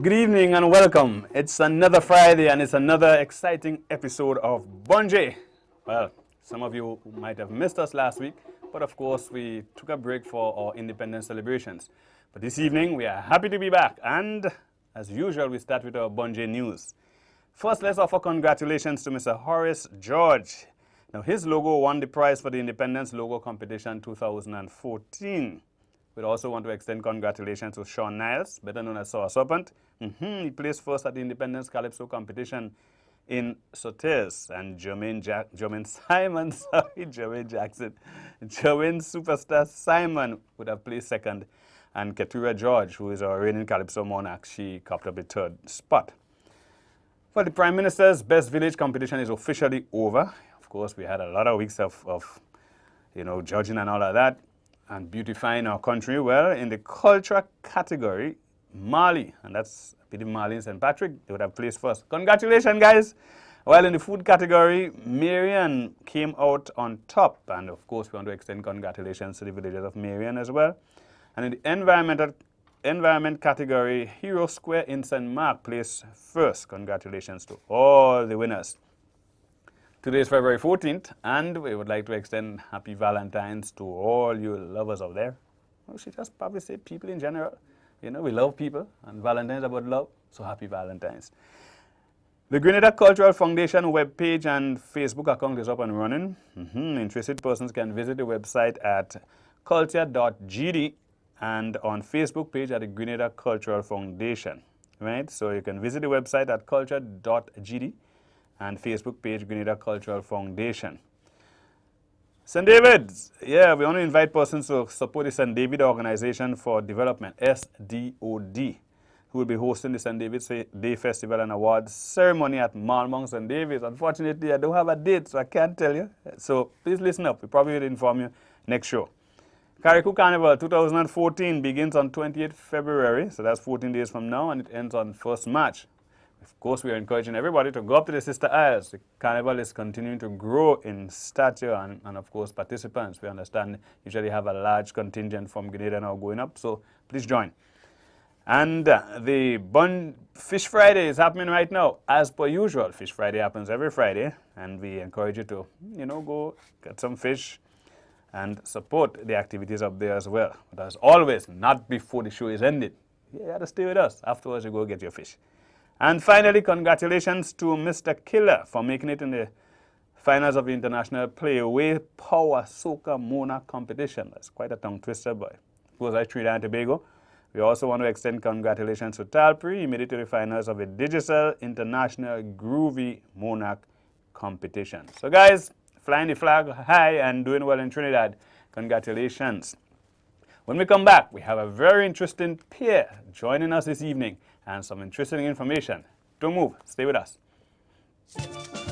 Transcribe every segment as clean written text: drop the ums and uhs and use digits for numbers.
Good evening and welcome. It's another Friday and it's another exciting episode of Bunjay. Well, some of you might have missed us last week, but of course we took a break for our independence celebrations. But this evening we are happy to be back, and as usual we start with our Bunjay news. First, let's offer congratulations to Mr. Horace George. Now, his logo won the prize for the Independence Logo Competition 2014. We'd also want to extend congratulations to Sean Niles, better known as Sour Serpent. He placed first at the Independence Calypso competition in Sotes, and Jermaine Superstar Simon would have placed second, and Keturah George, who is our reigning Calypso monarch, she copped up the third spot. Well, the Prime Minister's Best Village competition is officially over. Of course, we had a lot of weeks of judging and all of that, and beautifying our country. Well, in the culture category, Mali, and that's Mali and St. Patrick, they would have placed first. Congratulations, guys. While in the food category, Marion came out on top, and of course we want to extend congratulations to the villagers of Marion as well. And in the environment category, Hero Square in St. Mark placed first. Congratulations to all the winners. Today is February 14th, and we would like to extend happy Valentine's to all you lovers out there. We should just probably say people in general. You know, we love people, and Valentine's is about love, so happy Valentine's. The Grenada Cultural Foundation webpage and Facebook account is up and running. Interested persons can visit the website at culture.gd and on Facebook page at the Grenada Cultural Foundation. Right? So you can visit the website at culture.gd and Facebook page Grenada Cultural Foundation. St. David's, yeah, we want to invite persons to support the St. David Organization for Development, SDOD, who will be hosting the St. David's Day Festival and Awards ceremony at Malmong St. David's. Unfortunately, I don't have a date, so I can't tell you. So please listen up. We probably will inform you next show. Carriacou Carnival 2014 begins on 28th February, so that's 14 days from now, and it ends on 1st March. Of course, we are encouraging everybody to go up to the Sister Isles. The carnival is continuing to grow in stature and of course, participants. We understand usually have a large contingent from Grenada now going up, so please join. And the Fish Friday is happening right now, as per usual. Fish Friday happens every Friday, and we encourage you to, go get some fish and support the activities up there as well. But as always, not before the show is ended. You have to stay with us. Afterwards, you go get your fish. And finally, congratulations to Mr. Killer for making it in the finals of the International Playaway Power Soca Monarch competition. That's quite a tongue twister, boy. Of course, I Trinidad and Tobago. We also want to extend congratulations to Talpri. He made it to the finals of the Digicel International Groovy Monarch competition. So guys, flying the flag high and doing well in Trinidad. Congratulations. When we come back, we have a very interesting pair joining us this evening and some interesting information. Don't move, stay with us.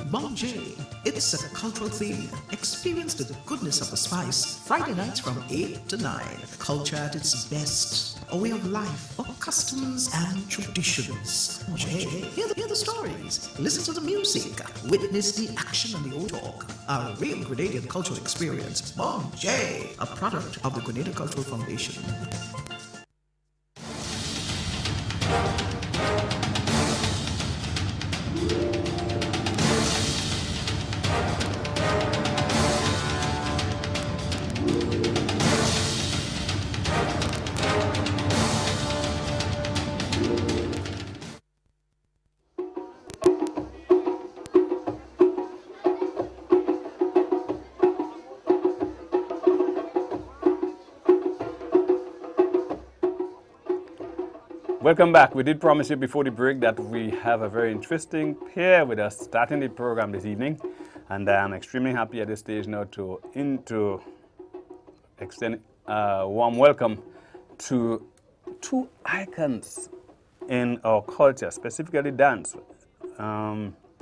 Bunjay, it's a cultural theme. Experience the goodness of the spice. Friday nights from 8 to 9. Culture at its best. A way of life, of customs and traditions. Bunjay, hear the stories. Listen to the music. Witness the action and the old talk. A real Grenadian cultural experience. Bunjay, a product of the Grenada Cultural Foundation. Welcome back. We did promise you before the break that we have a very interesting pair with us starting the program this evening, and I'm extremely happy at this stage now to extend a warm welcome to two icons in our culture, specifically dance.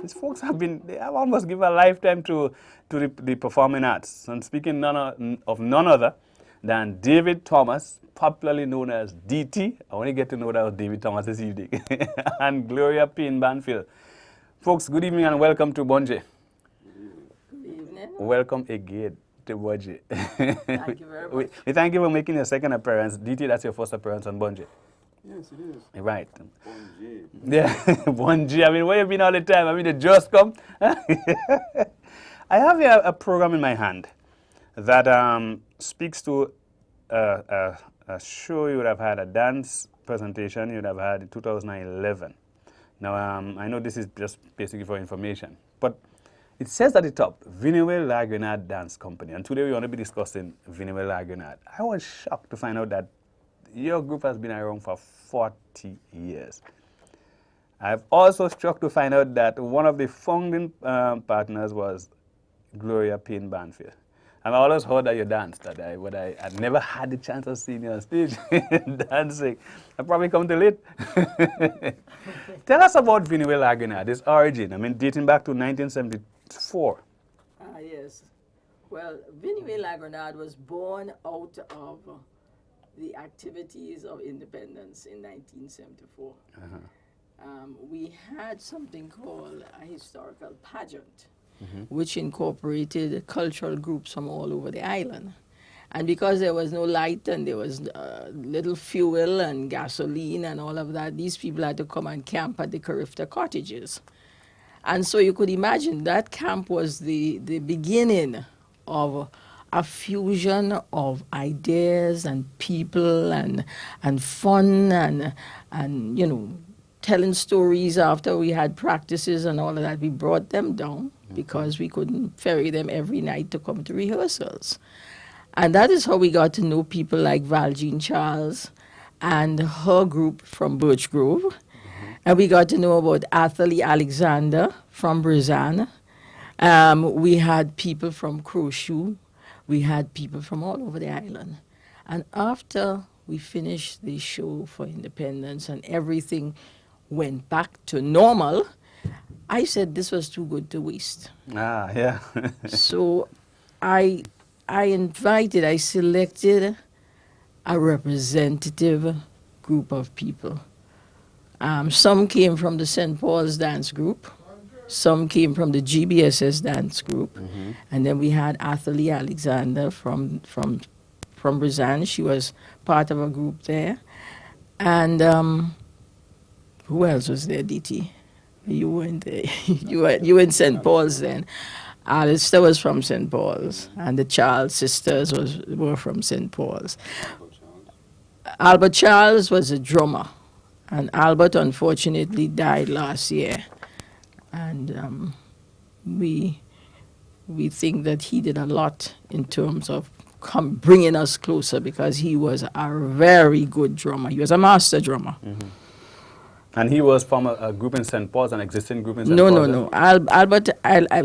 These folks have almost given a lifetime to the performing arts. I'm speaking of none other than David Thomas, popularly known as DT. I only get to know that was David Thomas this evening. And Gloria Payne Banfield. Folks, good evening and welcome to Bunjay. Good evening. Welcome again to Bunjay. Thank you very much. We thank you for making your second appearance. DT, that's your first appearance on Bunjay. Yes, it is. Right. Bon J. Yeah, 1G. I mean, where you been all the time? I mean, they just come. I have here a program in my hand that speaks to a show you would have had, a dance presentation you would have had in 2011. Now, I know this is just basically for information, but it says at the top, Vinewe Lagrenard Dance Company. And today we want to be discussing Vinewe Lagrenard. I was shocked to find out that your group has been around for 40 years. I've also struck to find out that one of the founding partners was Gloria Payne Banfield. And I always heard that you danced, but I had never had the chance of seeing you on stage dancing. I probably come too late. Tell us about Vinewe Lagrenard, its origin. I mean, dating back to 1974. Yes. Well, Vinewe Lagrenard was born out of the activities of independence in 1974. We had something called a historical pageant, which incorporated cultural groups from all over the island. And because there was no light and there was little fuel and gasoline and all of that, these people had to come and camp at the Carifta cottages. And so you could imagine that camp was the beginning of a fusion of ideas and people and fun and you know, telling stories after we had practices and all of that. We brought them down because we couldn't ferry them every night to come to rehearsals. And that is how we got to know people like Valjean Charles and her group from Birch Grove. And we got to know about Athalie Alexander from Brizan. We had people from Crowshoe. We had people from all over the island. And after we finished the show for independence and everything went back to normal, I said this was too good to waste. Ah, yeah. So I selected a representative group of people. Some came from the St. Paul's dance group. Some came from the GBSS dance group. And then we had Athalie Alexander from Brizan. She was part of a group there. And who else was there, DT? You weren't there. you were in St. Paul's then. Alistair was from St. Paul's, and the Charles sisters were from St. Paul's. Albert Charles was a drummer, and Albert unfortunately died last year. And we think that he did a lot in terms of bringing us closer because he was a very good drummer. He was a master drummer. And he was from a group in St. Paul's, an existing group in St. Paul's? No. Albert,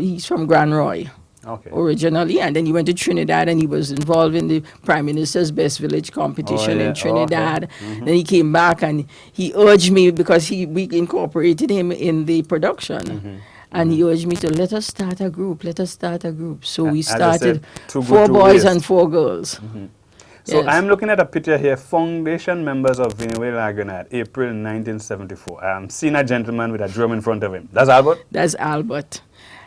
he's from Grand Roy. Okay. Originally, and then he went to Trinidad and he was involved in the Prime Minister's Best Village competition in Trinidad. Then he came back and he urged me, because we incorporated him in the production. And he urged me to let us start a group. So we started 4 boys and 4 girls. So Yes. I'm looking at a picture here, foundation members of Vinewe Lagrenard, April 1974. I'm seeing a gentleman with a drum in front of him. That's Albert? That's Albert.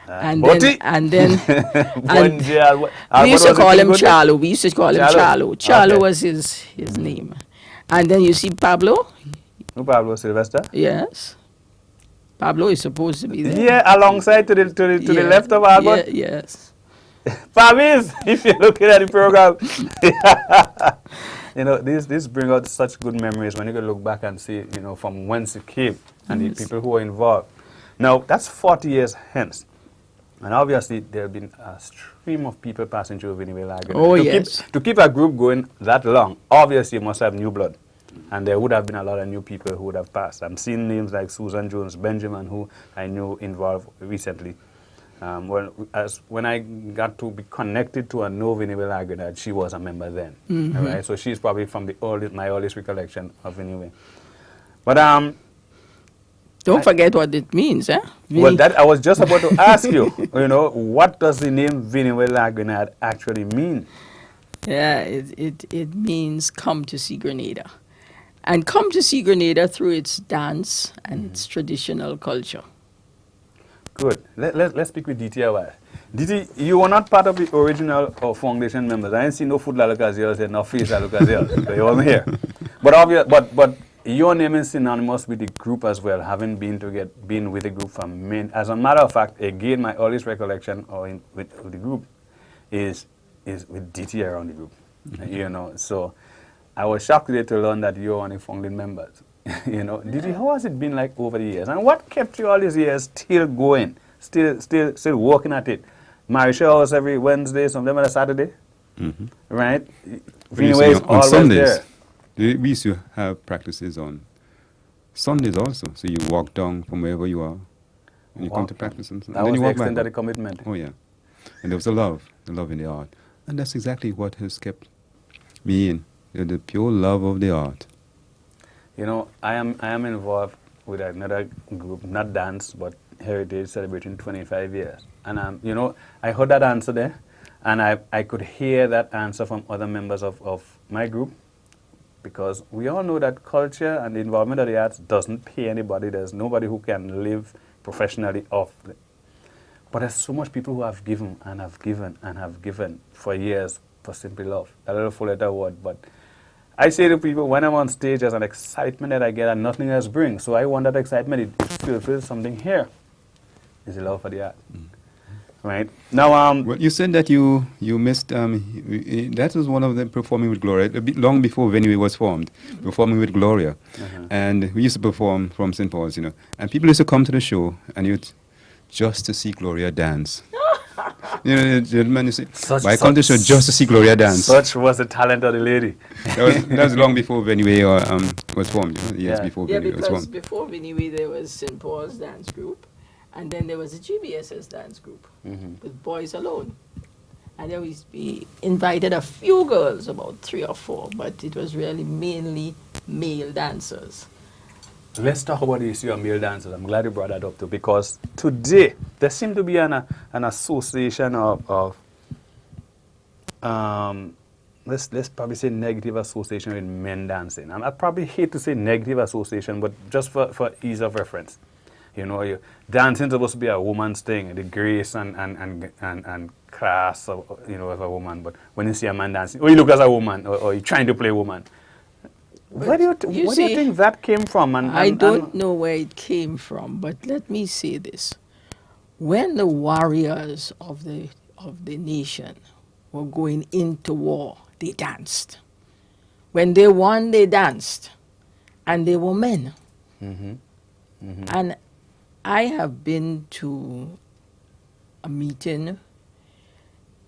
And Botti? then Albert. we used to was a call him good- Charlo. We used to call him Charlo. Charlo. Charlo Okay. was his name. And then you see Pablo. Who, Pablo Sylvester? Yes. Pablo is supposed to be there. Yeah, alongside to the left of Albert. Yes. Fabiz, if you're looking at the program. You know, this brings out such good memories when you can look back and see, you know, from whence it came and the people who were involved. Now, that's 40 years hence. And obviously, there have been a stream of people passing through Vinewe Lagrenard. Oh, yes. To keep a group going that long, obviously, you must have new blood. And there would have been a lot of new people who would have passed. I'm seeing names like Susan Jones Benjamin, who I knew involved recently. When I got to be connected to a know Vinewe Lagrenard, she was a member then. All right? So she's probably from my earliest recollection of Vinewe. But Don't forget what it means, eh? well, that I was just about to ask you. You know, what does the name Vinewe Lagrenard actually mean? Yeah, it means come to see Grenada. And come to see Grenada through its dance and its traditional culture. Good. Let's speak with DT a while. DT, you were not part of the original foundation members. I didn't see no food Lalukaziel and no face Lalukaziel. So you wasn't here. But your name is synonymous with the group as well, having been with the group from many. As a matter of fact, again, my earliest recollection with the group is with DT around the group. You know, so I was shocked today to learn that you're one of the founding members. You know, DT, how has it been like over the years, and what kept you all these years still going, still working at it? Marisha house every Wednesday, sometimes on a Saturday, right? Vinnie is on always Sundays, there. we used to have practices on Sundays also. So you walk down from wherever you are, and you come to practice. And That then was you the walk extent back. of the commitment. Oh, yeah. And there was the love in the art. And that's exactly what has kept me in, the pure love of the art. You know, I am involved with another group, not dance, but heritage, celebrating 25 years. And, you know, I heard that answer there, and I could hear that answer from other members of my group, because we all know that culture and the involvement of the arts doesn't pay anybody. There's nobody who can live professionally off it. But there's so much people who have given and have given and have given for years for simply love. A little four-letter word, but I say to people, when I'm on stage, there's an excitement that I get and nothing else brings. So I want that excitement. It fulfills something here. It's the love for the art. Right? Now, Well, you said that you missed, that was one of them performing with Gloria, a bit long before Venue was formed, performing with Gloria. And we used to perform from St. Paul's, you know. And people used to come to the show, and just to see Gloria dance. You know, the gentleman, you say, why come to the show just to see Gloria dance? Such was the talent of the lady. that was long before Venue was formed, you know, years before Yeah, Venue was because formed. before Vinnie there was St. Paul's dance group, and then there was a GBSS dance group with boys alone. And then we invited a few girls, about 3 or 4, but it was really mainly male dancers. Let's talk about the issue of male dancers. I'm glad you brought that up too, because today there seems to be an association of let's probably say negative association with men dancing. I probably hate to say negative association, but just for ease of reference. You know, dancing is supposed to be a woman's thing, the grace and class of, you know, of a woman. But when you see a man dancing, or you look as a woman, or you're trying to play a woman. Where do you think that came from? I don't know where it came from, but let me say this. When the warriors of the nation were going into war, they danced. When they won, they danced. And they were men. And I have been to a meeting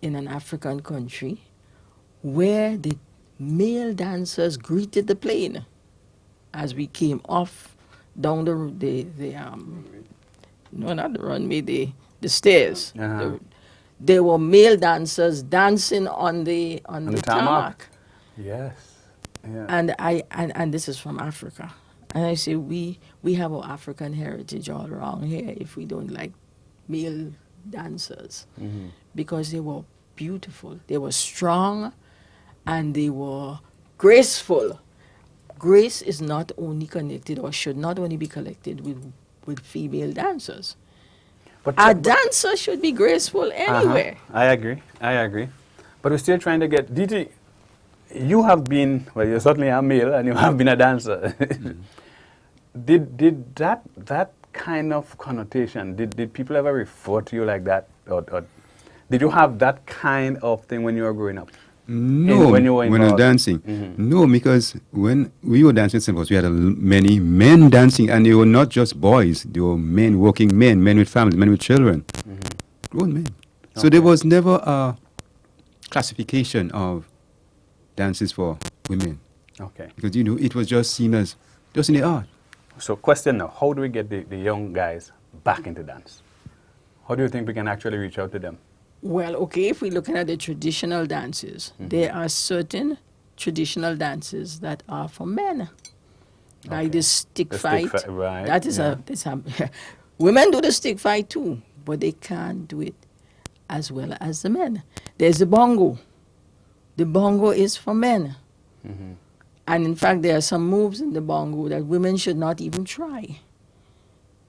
in an African country where the male dancers greeted the plane as we came off down not the runway, the stairs. There were male dancers dancing on the tarmac. Yes. Yeah. And this is from Africa. And I say we have our African heritage all around here if we don't like male dancers, because they were beautiful, they were strong, and they were graceful. Grace is not only connected, or should not only be connected with female dancers. But A dancer should be graceful anywhere. I agree. But we're still trying to get DT. You have been, well, you're certainly a male, and you have been a dancer. Did that kind of connotation, did people ever refer to you like that? Or did you have that kind of thing when you were growing up? No, when you were when I was involved? dancing. No, because when we were dancing symbols, we had many men dancing, and they were not just boys. They were men, working men with families, men with children, grown men. So there was never a classification of dances for women. Okay. Because, you know, it was just seen as just in the art. So question now, how do we get the young guys back into dance? How do you think we can actually reach out to them? Well, okay, if we're looking at the traditional dances, there are certain traditional dances that are for men. Like the stick fight. Right. That is women do the stick fight too, but they can't do it as well as the men. There's the bongo. The bongo is for men. And in fact, there are some moves in the bongo that women should not even try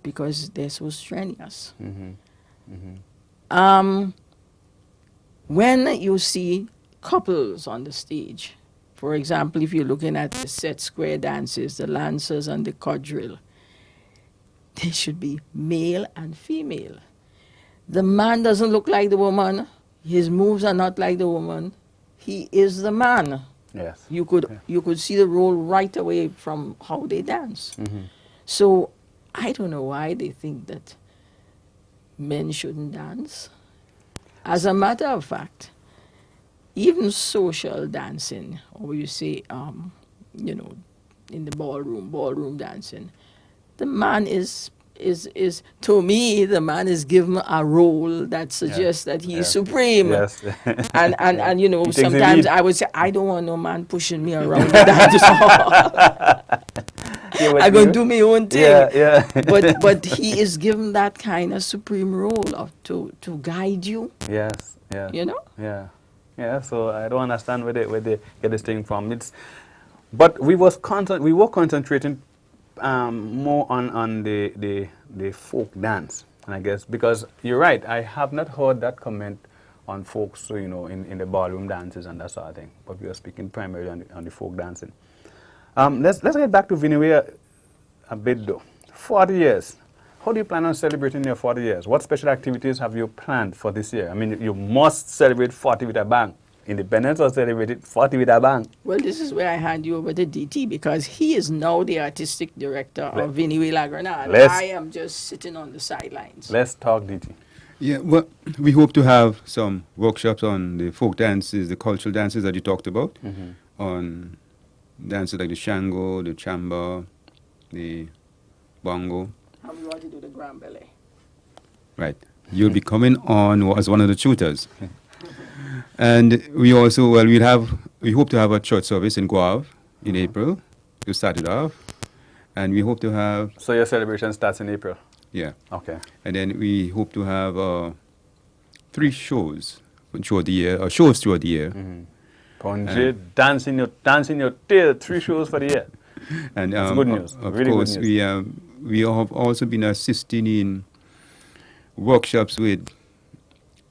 because they're so strenuous. When you see couples on the stage, For example, if you're looking at the set square dances, the lancers and the quadrille, they should be male and female. The man doesn't look like the woman. His moves are not like the woman. He is the man. Yes. You could see the role right away from how they dance. Mm-hmm. So I don't know why they think that men shouldn't dance. As a matter of fact, even social dancing, or you say, in the ballroom dancing, the man is to me, the man is given a role that suggests that he is supreme. Yes. And He takes the sometimes lead. I would say, I don't want no man pushing me around the dance hall. I'm going to do my own thing. Yeah. But he is given that kind of supreme role to guide you, Yes. Yeah. you know? Yeah. So I don't understand where they get this thing from. But we were concentrating more on the folk dance, and I guess because you're right, I have not heard that comment on folks, in the ballroom dances and that sort of thing. But we are speaking primarily on the folk dancing. Let's get back to Vinewe a bit though. 40 years. How do you plan on celebrating your 40 years? What special activities have you planned for this year? I mean, you must celebrate 40 with a bang. Independence or celebrated 40 with a bang. Well, this is where I hand you over to DT because he is now the artistic director of Vinewe La Grenade. I am just sitting on the sidelines. Let's talk DT. Yeah, well, we hope to have some workshops on the folk dances, the cultural dances that you talked about, on dances like the Shango, the Chamba, the Bongo. And we want to do the Grand Ballet. Right. You'll be coming on as one of the tutors. And we also, we hope to have a church service in Guave in April to start it off. And we hope to have... So your celebration starts in April? Yeah. Okay. And then we hope to have 3 shows throughout the year, or shows throughout the year. Ponje, dancing your tail, 3 shows for the year. And that's good news. Of really course, good news. we have also been assisting in workshops with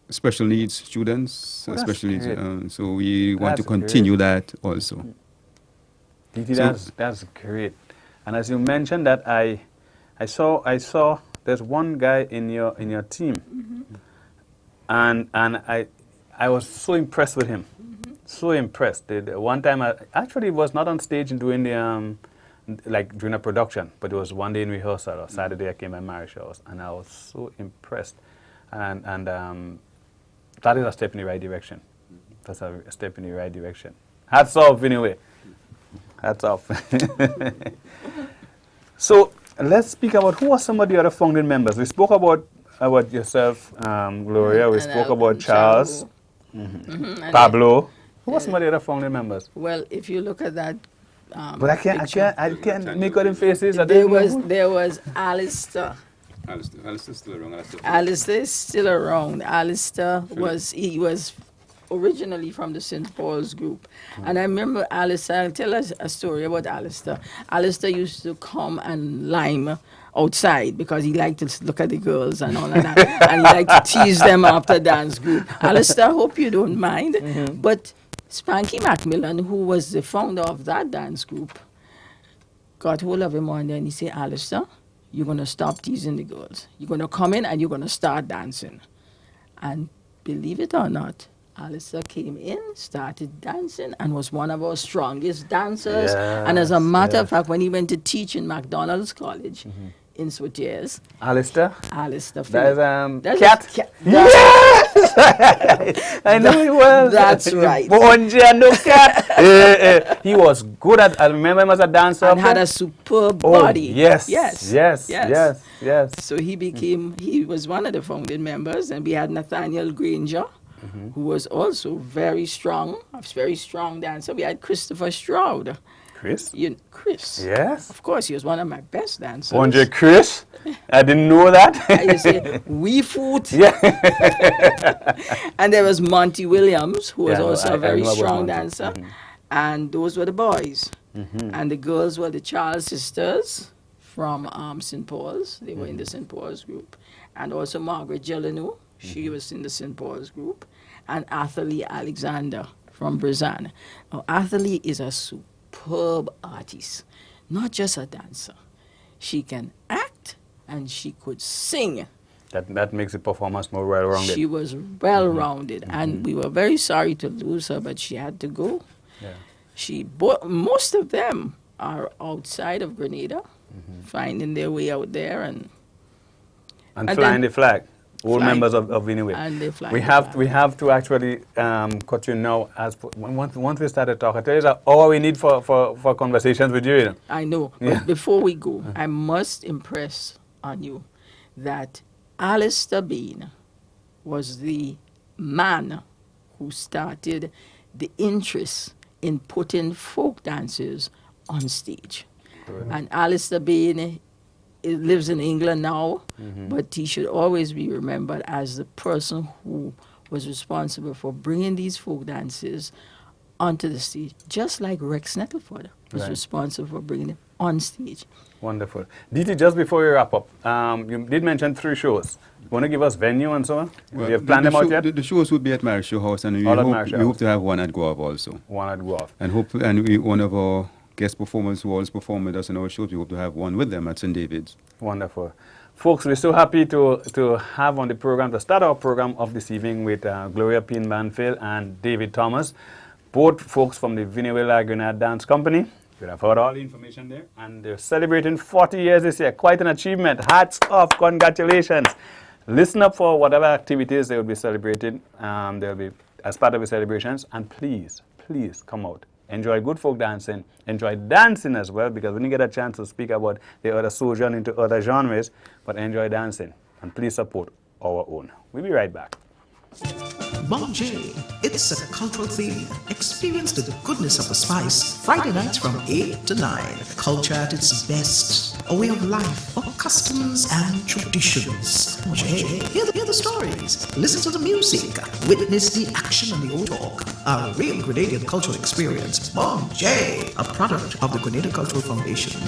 special needs students, Oh, that's special needs. great. So we want to That's continue that also. DT, So- that's great. And as you mentioned that, I saw there's one guy in your team, and I was so impressed with him, so impressed. The one time I actually was not on stage and doing the during a production, but it was one day in rehearsal or Saturday I came at Marriage House, and I was so impressed, and that is a step in the right direction. That's a step in the right direction. Hats off, anyway. Hats off. So let's speak about who are some of the other founding members. We spoke about yourself, Gloria. We spoke about Charles, Pablo. Who are some of the other founding members? Well, if you look at that, But I can't make out them faces. there was Alistair. Alistair's still around. Alistair is still around. Alistair was originally from the St. Paul's group. And I remember Alistair, I'll tell us a story about Alistair. Alistair used to come and lime outside because he liked to look at the girls and all of that. And he liked to tease them after dance group. Alistair, hope you don't mind. But Spanky Macmillan, who was the founder of that dance group, got hold of him one day and he said, Alistair, you're going to stop teasing the girls. You're going to come in and you're going to start dancing. And believe it or not, Alistair came in, started dancing, and was one of our strongest dancers. And as a matter of fact, when he went to teach in McDonald's College in Soutiers, Alistair? Alistair That's Cat? Yes! I know he was. That's right. Bonja, no Cat. He was good at, I remember him as a dancer. And had a superb Oh, body. yes. So he was one of the founding members, and we had Nathaniel Granger, who was also very strong dancer. We had Christopher Stroud. Chris? Chris. Yes. Of course, he was one of my best dancers. Bonja Chris? I didn't know that. I used to say, "We foot." Yeah. And there was Monty Williams, who was Yeah, also I a very know about strong Monty. dancer. And those were the boys. And the girls were the Charles sisters from St. Paul's. They were in the St. Paul's group. And also Margaret Jellinou, she was in the St. Paul's group. And Athalie Alexander from Brazan. Now, Athalie is a superb artist, not just a dancer. She can act and she could sing. That makes the performance more well-rounded. She was well-rounded, and we were very sorry to lose her, but she had to go. Yeah. Most of them are outside of Grenada, finding their way out there, and flying the flag. All flying- members of Viniwe. and they fly We the have flag. we have to actually cut you now. Once we started talking, there is all we need for conversations with you. You know? I know. Yeah. But before we go, I must impress on you that Alistair Bain was the man who started the interest in putting folk dancers on stage. And Alistair Bain lives in England now, but he should always be remembered as the person who was responsible for bringing these folk dances onto the stage, just like Rex Nettleford was Right. responsible for bringing them on stage. Wonderful. DT, just before we wrap up, you did mention 3 shows. You want to give us venue and so on? We have planned them out yet? The shows would be at Marisho House, and we All at hope, Marisho we hope House. to have one at Guava also. One at Guelph. And one of our guest performers who always perform with us in our shows, we hope to have one with them at St. David's. Wonderful. Folks, we're so happy to have on the program, to start our program of this evening with Gloria Payne Banfield and David Thomas, both folks from the Viniwe La Grenade Dance Company. You have heard all the information there. And they're celebrating 40 years this year. Quite an achievement. Hats off. Congratulations. Listen up for whatever activities they will be celebrating. They'll be as part of the celebrations. And please, please come out. Enjoy good folk dancing. Enjoy dancing as well, because when you get a chance to speak about the other sojourn into other genres, but enjoy dancing. And please support our own. We'll be right back. Bon J, it's a cultural theme. Experience the goodness of the spice. Friday nights from 8 to 9. Culture at its best. A way of life, of customs and traditions. Bon J, hear the stories. Listen to the music. Witness the action and the old talk. A real Grenadian cultural experience. Bon J, a product of the Grenada Cultural Foundation.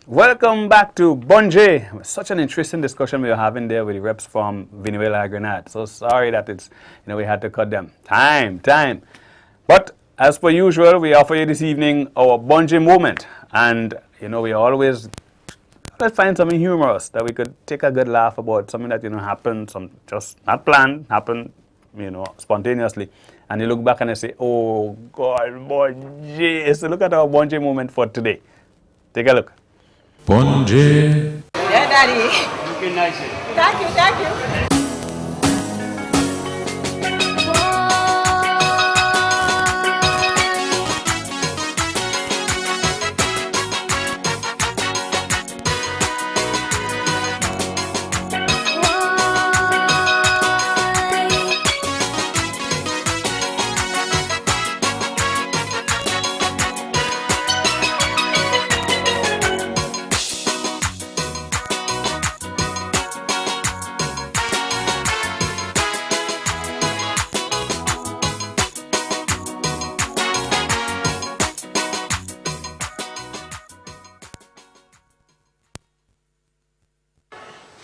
Welcome back to Bon J. Such an interesting discussion we were having there with the reps from Viniwe La Grenade. So sorry that we had to cut them. Time. But as per usual, we offer you this evening our Bon J moment. And, we always find something humorous that we could take a good laugh about, something that, happened, some just not planned, happened, spontaneously. And you look back and you say, oh, God, Bon J. So look at our Bon J moment for today. Take a look. Bon J. Yeah, Daddy. Thank you.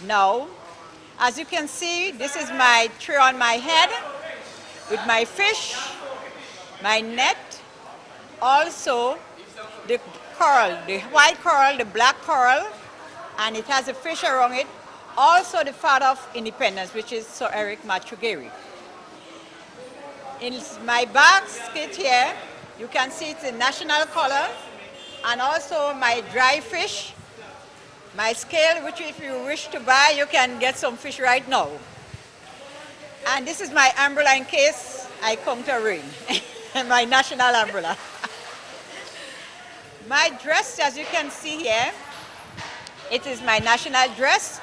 Now, as you can see, this is my tray on my head with my fish, my net, also the coral, the white coral, the black coral, and it has a fish around it. Also the Father of Independence, which is Sir Eric Machugeri. In my basket here, you can see it's a national color, and also my dry fish, my scale, which if you wish to buy, you can get some fish right now. And this is my umbrella in case I come to rain, my national umbrella. My dress, as you can see here, it is my national dress.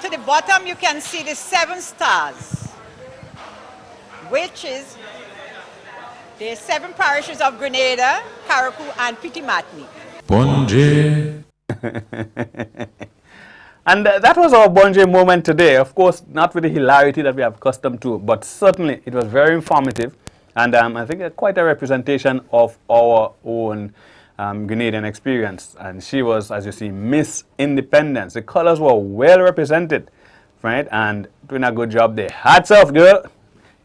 to the bottom, you can see the 7 stars, which is the 7 parishes of Grenada, Carriacou, and Petit-Martinique. Bonje. And that was our Bonje moment today. Of course, not with the hilarity that we have accustomed to, but certainly it was very informative. And I think quite a representation of our own Grenadian experience. And she was, as you see, Miss Independence. The colors were well represented, right? And doing a good job there. Hats off, girl.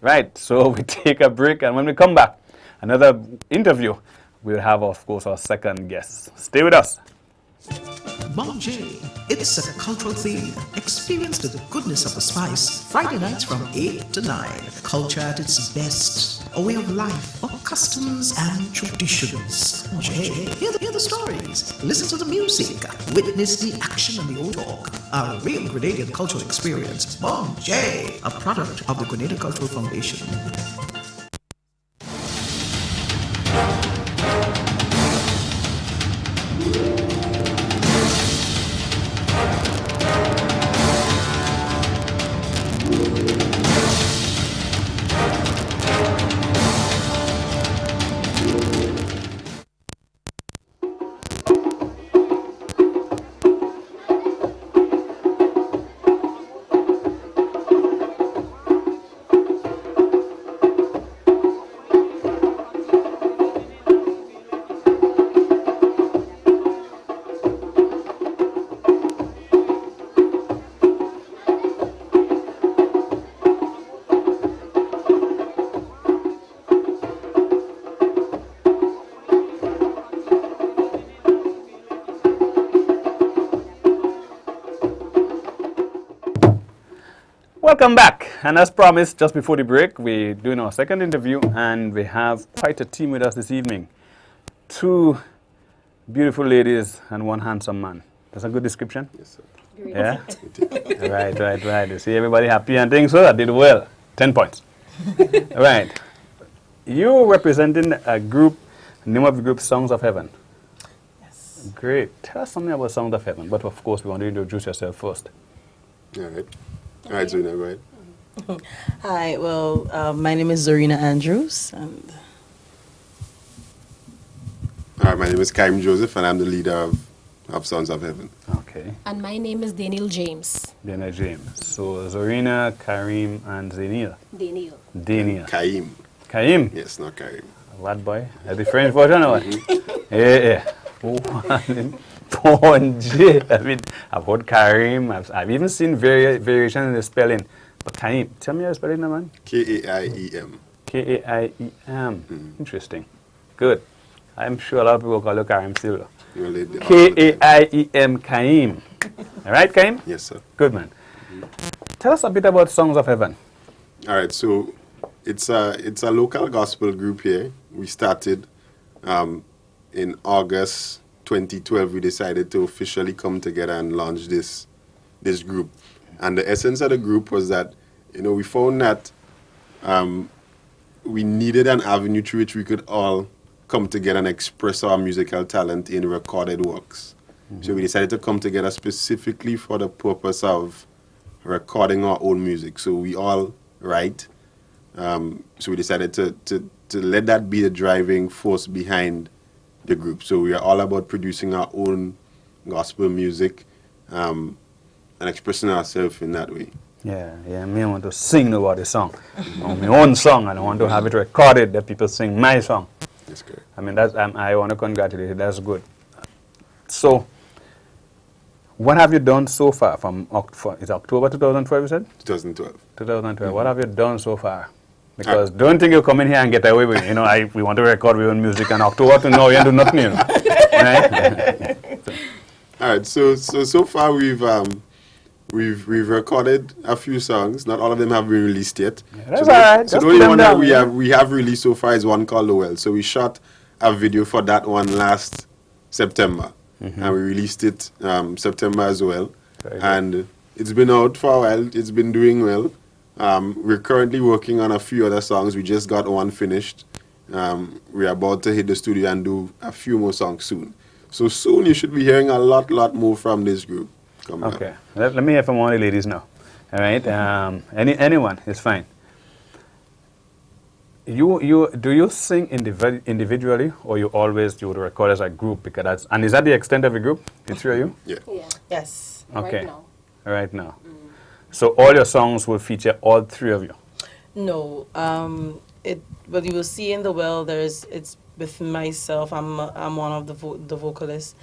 Right, so we take a break, and when we come back, another interview, we'll have, of course, our second guest. Stay with us. Bonje, it's a cultural theme. Experience the goodness of the spice. Friday nights from 8 to 9. Culture at its best. A way of life, of customs and traditions. Bonje, hear the stories. Listen to the music. Witness the action and the old talk. A real Grenadian cultural experience. Bonje, a product of the Grenada Cultural Foundation. Welcome back, and as promised, just before the break, we're doing our second interview, and we have quite a team with us this evening. 2 beautiful ladies and 1 handsome man. That's a good description? Yes, sir. Great. Yeah? Right. You see everybody happy and things, so I did well. 10 points. Right. You representing a group, name of the group, Songs of Heaven. Yes. Great. Tell us something about Songs of Heaven, but of course we want to introduce yourself first. All right. All right, Zorina, go ahead. Hi, well, my name is Zorina Andrews, and All right, my name is Karim Joseph, and I'm the leader of Sons of Heaven. Okay. And my name is Daniel James. Daniel James. So Zorina, Karim, and Zainil. Daniel. Daniel. Kaim. Karim. Yes, not Karim. What boy? The French version or what? Yeah. Bonje. I mean, I've heard Karim. I've even seen variation in the spelling. But Kaim, tell me your spelling, man. Kaiem. Kaim. Interesting. Good. I'm sure a lot of people call you Karim still. Kaiem, Kaim. All right, Kaim? Yes, sir. Good, man. Tell us a bit about Songs of Heaven. All right, so it's a local gospel group here. We started in August 2012. We decided to officially come together and launch this group. And the essence of the group was that, we found that we needed an avenue through which we could all come together and express our musical talent in recorded works. Mm-hmm. So we decided to come together specifically for the purpose of recording our own music. So we all write. So we decided to let that be the driving force behind the group. So we are all about producing our own gospel music and expressing ourselves in that way. Yeah, me I want to sing about the song. My own song, and I want to have it recorded that people sing my song. That's correct. I mean, I want to congratulate you. That's good. So, what have you done so far is October 2012, you said? 2012. 2012. Mm-hmm. What have you done so far? Because don't think you come in here and get away with it. We want to record our own music, and October to now you do nothing, Right? All right. So far we've recorded a few songs. Not all of them have been released yet. Yeah, that's all right. So the only one that we have released so far is one called The Well. So we shot a video for that one last September, and we released it September as well. And it's been out for a while. It's been doing well. We're currently working on a few other songs. We just got one finished. We're about to hit the studio and do a few more songs soon. So soon you should be hearing a lot more from this group. coming up. Okay. Let me hear from one of the ladies now. All right. Anyone is fine. Do you sing individually, or you always do the record as a group? Because is that the extent of the group? The three of you? Yeah. Yes. Okay. Right now. Right now. So all your songs will feature all three of you. No. What you will see in the well, it's with myself. I'm one of the vocalists,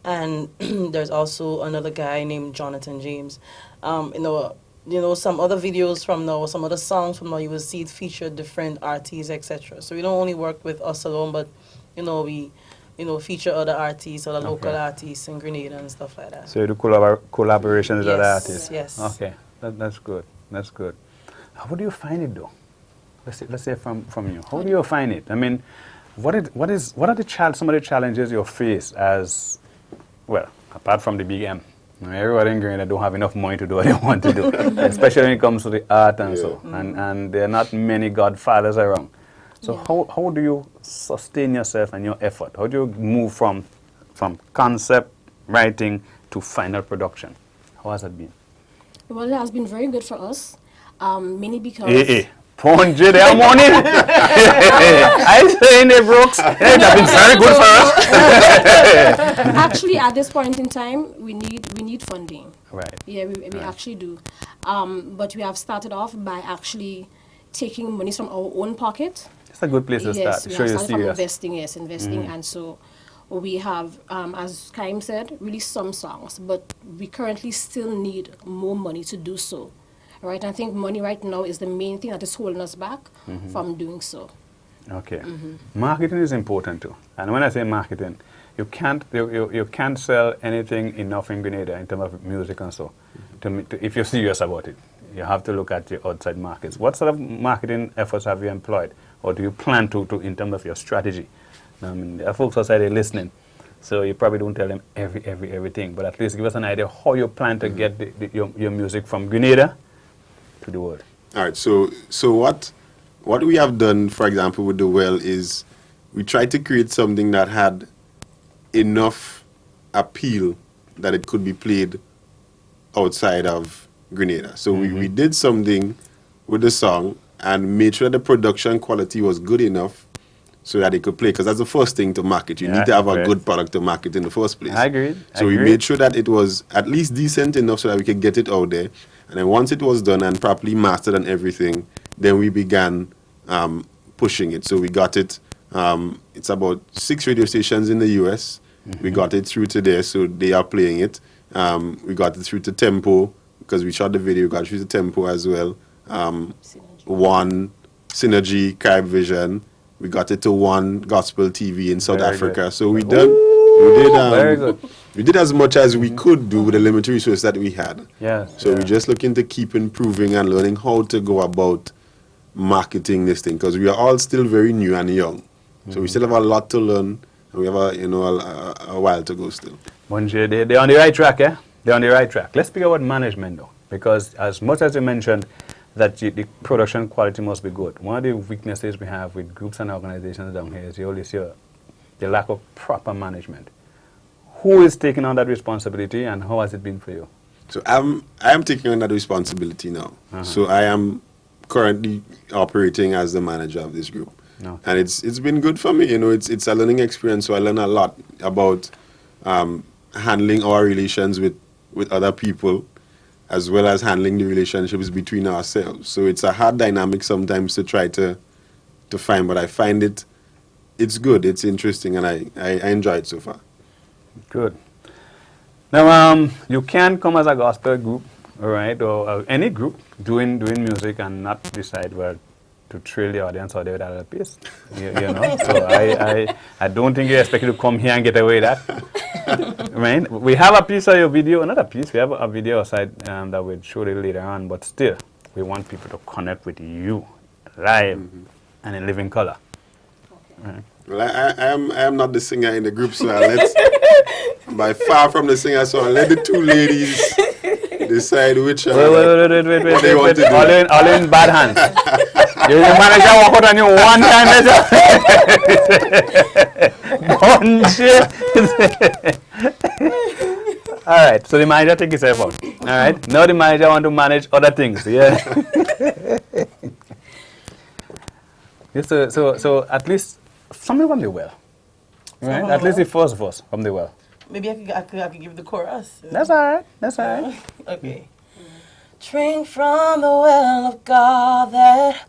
and there's also another guy named Jonathan James. Some other videos from now, some other songs from now, you will see it feature different artists, etc. So we don't only work with us alone, but we feature other artists, other local artists in Grenada and stuff like that. So you do collaborations with other artists? Yes. Okay, that's good. That's good. How do you find it though? Let's say from you. How do you find it? I mean, what are some of the challenges you face as well, apart from the big M? Everybody in Grenada don't have enough money to do what they want to do, especially when it comes to the art and so. And there are not many godfathers around. So how do you sustain yourself and your effort? How do you move from concept writing to final production? How has that been? Well, it has been very good for us, mainly because... Ponje, they are money. I say in the Brooks, that's been very good for us. Actually, at this point in time, we need funding. Right. Yeah, we actually do. But we have started off by actually taking money from our own pocket. It's a good place to Yes, start. we Show have you're started from serious. investing, and so we have, as Kaim said, released some songs, but we currently still need more money to do so. Right, I think money right now is the main thing that is holding us back from doing so. Okay. Marketing is important too. And when I say marketing, you can't sell anything enough in Grenada in terms of music and so. If you're serious about it, you have to look at your outside markets. What sort of marketing efforts have you employed, or do you plan to in terms of your strategy? I mean, there are folks outside there listening, so you probably don't tell them everything, but at least give us an idea how you plan to get your music from Grenada to the world. All right. So what we have done, for example, with the well is we tried to create something that had enough appeal that it could be played outside of Grenada. So we did something with the song and made sure the production quality was good enough so that it could play. Because that's the first thing to market. You need to have a good product to market in the first place. I agree. So we made sure that it was at least decent enough so that we could get it out there. And then once it was done and properly mastered and everything, then we began pushing it. So we got it. It's about 6 radio stations in the U.S. We got it through to there, so they are playing it. We got it through to Tempo, because we shot the video. We got it through to Tempo as well. One, Synergy, Carib Vision. We got it to One Gospel TV in South Africa. So we did as much as we could do with the limited resources that we had. So we're just looking to keep improving and learning how to go about marketing this thing, because we are all still very new and young. So we still have a lot to learn, and we have a while to go still. Bonjour, they're on the right track, eh? They're on the right track. Let's speak about management though, because as much as you mentioned that the production quality must be good, one of the weaknesses we have with groups and organizations down here is you always hear the lack of proper management. Who is taking on that responsibility, and how has it been for you? So I am taking on that responsibility now. So I am currently operating as the manager of this group. And it's been good for me. It's a learning experience, so I learn a lot about handling our relations with other people, as well as handling the relationships between ourselves. So it's a hard dynamic sometimes to try to find, but I find it's good, it's interesting, and I enjoy it so far. Good. Now, you can come as a gospel group, all right, or any group doing music and not decide where to trail the audience or the other piece. You know, so I don't think you expect you to come here and get away with that. Right? We have a piece of your video, not a piece, we have a video aside that we'll show you later on, but still, we want people to connect with you live and in living color. Right? Well, I am not the singer in the group, so let's by far from the singer, so I'll let the two ladies decide which wait, what they want to do. All in bad hands. You manager walk out on you one time later. All right, so the manager take himself out. All right, now the manager want to manage other things. Yeah. Yes, so at least something from the well, right? At least the first verse from the well. Maybe I could give the chorus. That's all right. That's all right. Okay. Drink from the well of God that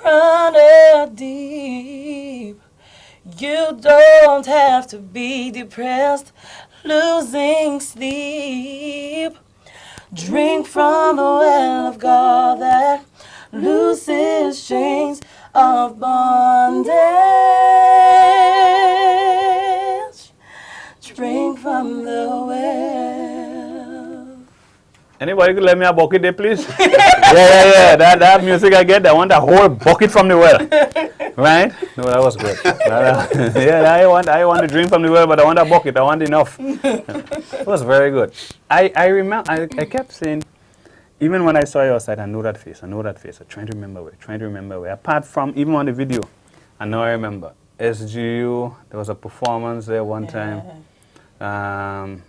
runneth deep. You don't have to be depressed, losing sleep. Drink from the well of God that looses chains of bondage. Drink from the well. Anybody could lend me a bucket there, please? yeah. That music I get, I want a whole bucket from the well. Right? No, that was good. I want to drink from the well, but I want a bucket. I want enough. It was very good. I remember, I kept saying, even when I saw you outside, I know that face. I'm trying to remember where. Apart from, even on the video, I know I remember. SGU, there was a performance there one time. And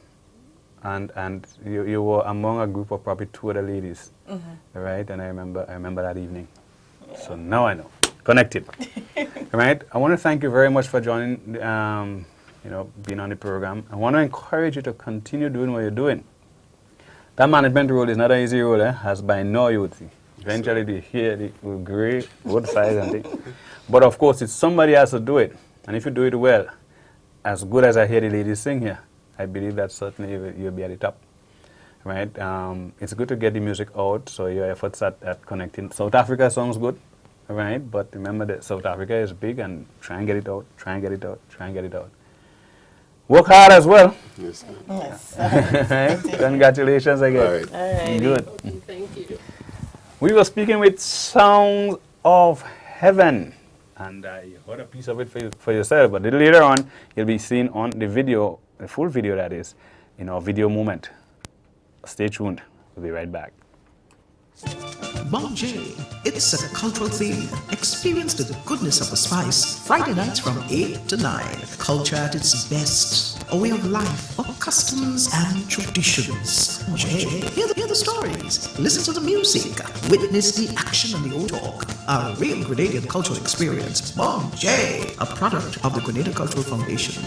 you were among a group of probably 2 other ladies, right? And I remember that evening. Yeah. So now I know. Connected. Right? I want to thank you very much for joining, being on the program. I want to encourage you to continue doing what you're doing. That management role is not an easy role, as by now you would see. Eventually they will agree, both sides and things. But of course, it's somebody has to do it. And if you do it well, as good as I hear the ladies sing here, I believe that certainly you'll be at the top. Right? It's good to get the music out, so your efforts at connecting. South Africa sounds good, right? But remember that South Africa is big, and try and get it out. Work hard as well. Yes. Yes. Congratulations again. All right. Good. Thank you. We were speaking with Songs of Heaven, and you heard a piece of it for yourself, but a little later on, you'll be seeing on the video, the full video that is, in our video moment. Stay tuned. We'll be right back. Bon J, it's a cultural theme. Experience the goodness of the spice. Friday nights from 8 to 9. Culture at its best. A way of life, or customs and traditions. Bon J, hear the stories. Listen to the music. Witness the action and the old talk. A real Grenadian cultural experience. Bon J, a product of the Grenada Cultural Foundation.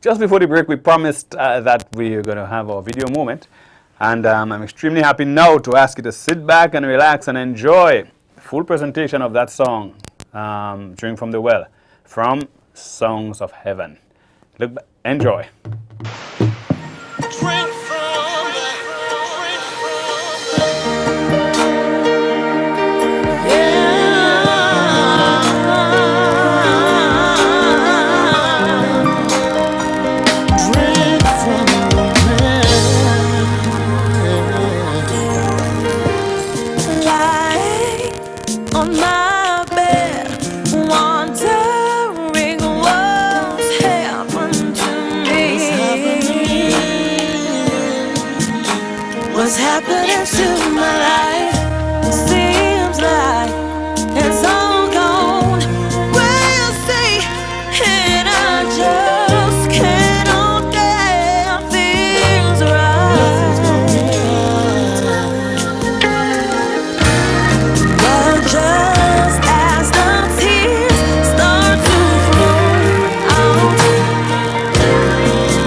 Just before the break, we promised that we are going to have our video moment. And I'm extremely happy now to ask you to sit back and relax and enjoy the full presentation of that song, Drink from the Well, from Songs of Heaven. Enjoy. What's happening to my life? It seems like it's all gone. Well, say, and I just cannot get things right. But just as the tears start to flow out,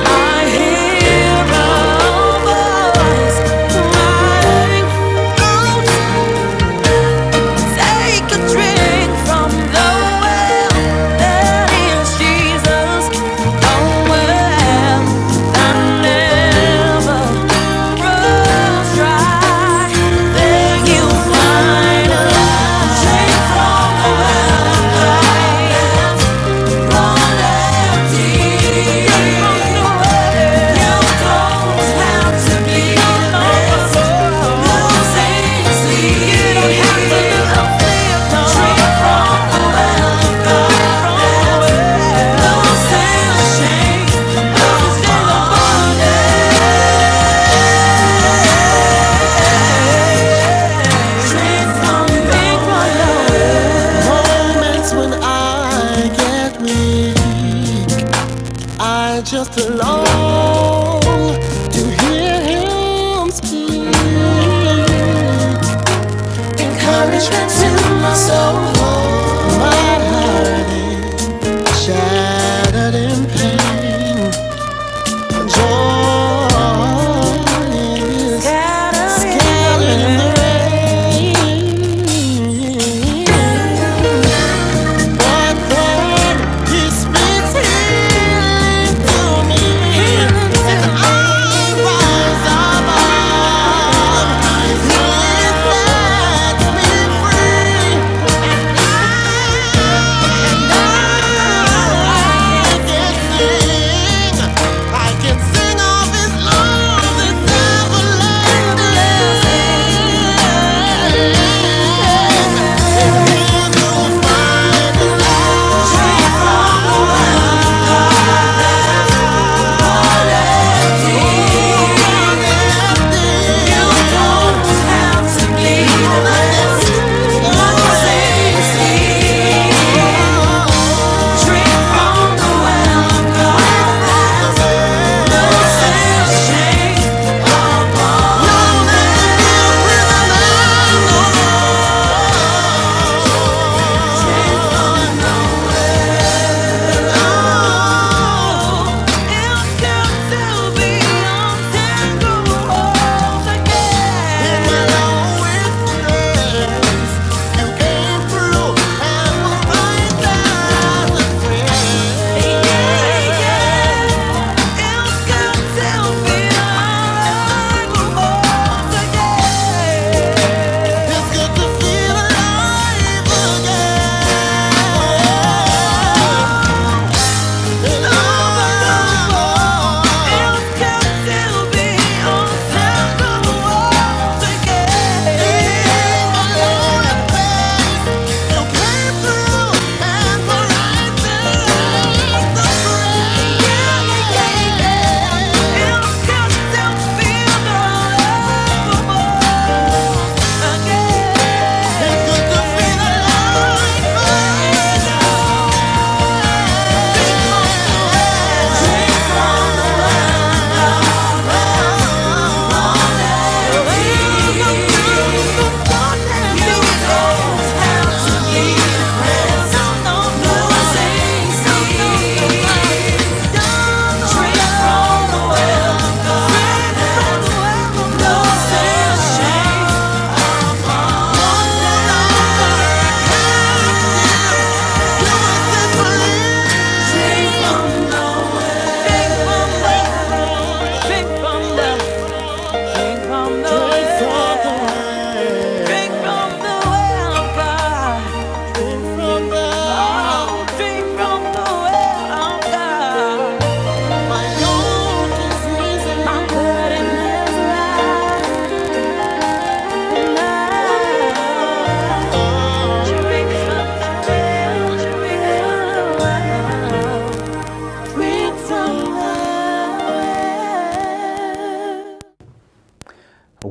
I hear a voice crying out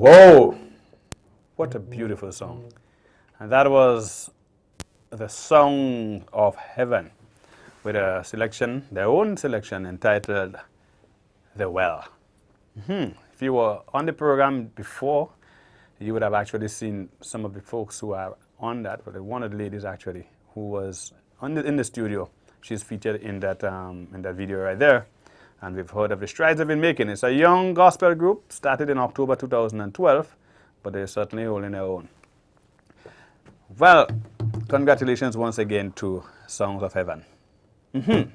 Whoa! What a beautiful song. And that was the Song of Heaven with a selection, their own selection entitled The Well. If you were on the program before, you would have actually seen some of the folks who are on that, but one of the ladies actually who was in the studio. She's featured in that video right there. And we've heard of the strides they've been making. It's a young gospel group, started in October 2012, but they're certainly holding their own. Well, congratulations once again to Songs of Heaven.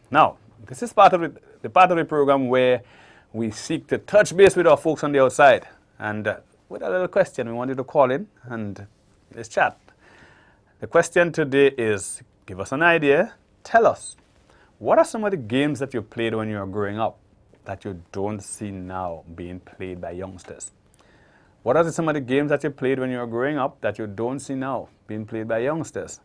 Now, this is part of the part of the program where we seek to touch base with our folks on the outside. And with a little question, we want you to call in and let's chat. The question today is, give us an idea, tell us, what are some of the games that you played when you were growing up that you don't see now being played by youngsters? What are some of the games that you played when you were growing up that you don't see now being played by youngsters?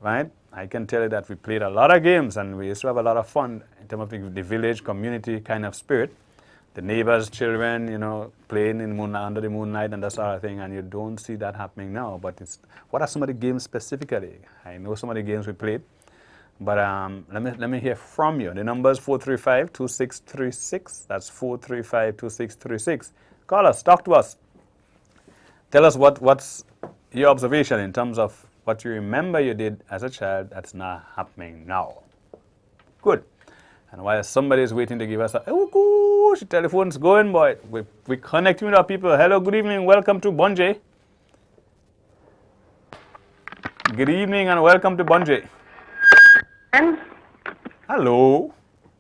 Right? I can tell you that we played a lot of games and we used to have a lot of fun in terms of the village community kind of spirit. The neighbors' children, you know, playing under the moonlight and that sort of thing, and you don't see that happening now. But what are some of the games specifically? I know some of the games we played. But let me hear from you. The number is 435-2636. That's 435-2636. Call us, talk to us. Tell us what's your observation in terms of what you remember you did as a child that's not happening now. Good. And while somebody is waiting to give us the telephone's going, boy. We're connecting with our people. Hello, good evening. Welcome to Bunjay. Good evening and welcome to Bunjay. Hello.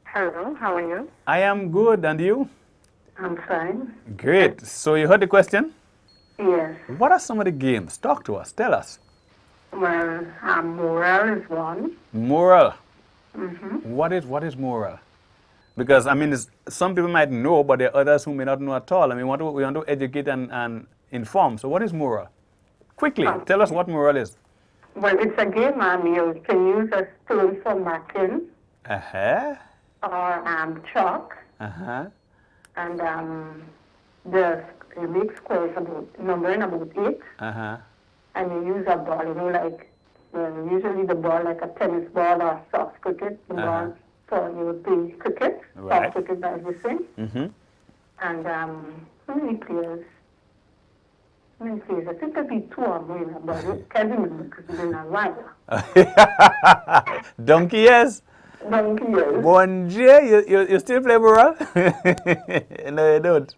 Hello, how are you? I am good, and you? I'm fine. Great. So you heard the question? Yes. What are some of the games? Talk to us. Tell us. Well, moral is one. Moral. Mm-hmm. What is moral? Because, I mean, some people might know, but there are others who may not know at all. I mean, we want to educate and inform. So what is moral? Quickly, tell us what moral is. Well, it's a game you can use a stone for marking. Or chalk. And you make squares numbering about 8. And you use a ball, you know, like usually the ball like a tennis ball or soft cricket. The ball for you would play cricket, soft cricket by everything. And how many players? I think there'll be 2 or more, but I can't remember because it's been a while. Donkey yes. Donkey yes. Bonjour, you still play moral? No, you don't.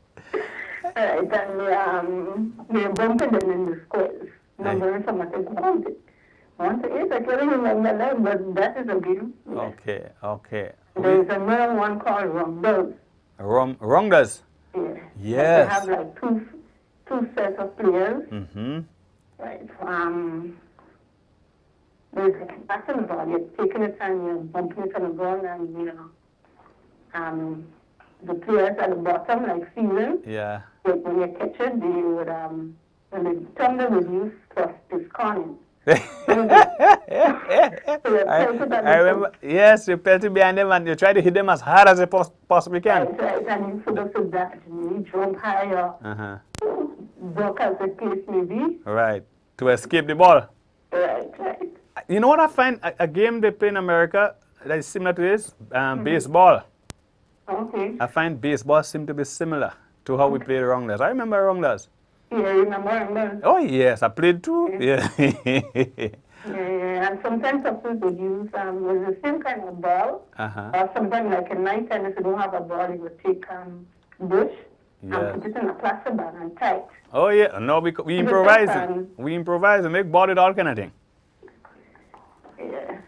Right, and we're bumping them in the squares. Numbering from what they wanted. 1 to 8, I can't remember that, but that is a game. Okay. There's another one called Rondas. Rondas? Yeah. Yes. They have like two sets of players. Right. There's a passing the ball. You're taking it and you're bumping it on the ball, and the players at the bottom, like ceiling. Yeah. When you catch it, they would when they turn the reduce plus discounting. I remember, yes, you pelt it behind them and you try to hit them as hard as you possibly can. Right, and you're supposed to that. You jump higher, duck as the case may be. Right, to escape the ball. Right. You know what I find? A game they play in America that is similar to this? Baseball. Okay. I find baseball seem to be similar to how we play Rondas. I remember Rondas. Yeah, you remember Rondas? Oh, yes, I played too. Yeah. Yeah, and sometimes people would use with the same kind of ball. Or sometimes, like in night time, if you don't have a ball, you would take bush and put it in a plastic bag and tie it. Oh, yeah. No, we improvise. We improvise and make ball with all kind of thing. Yeah.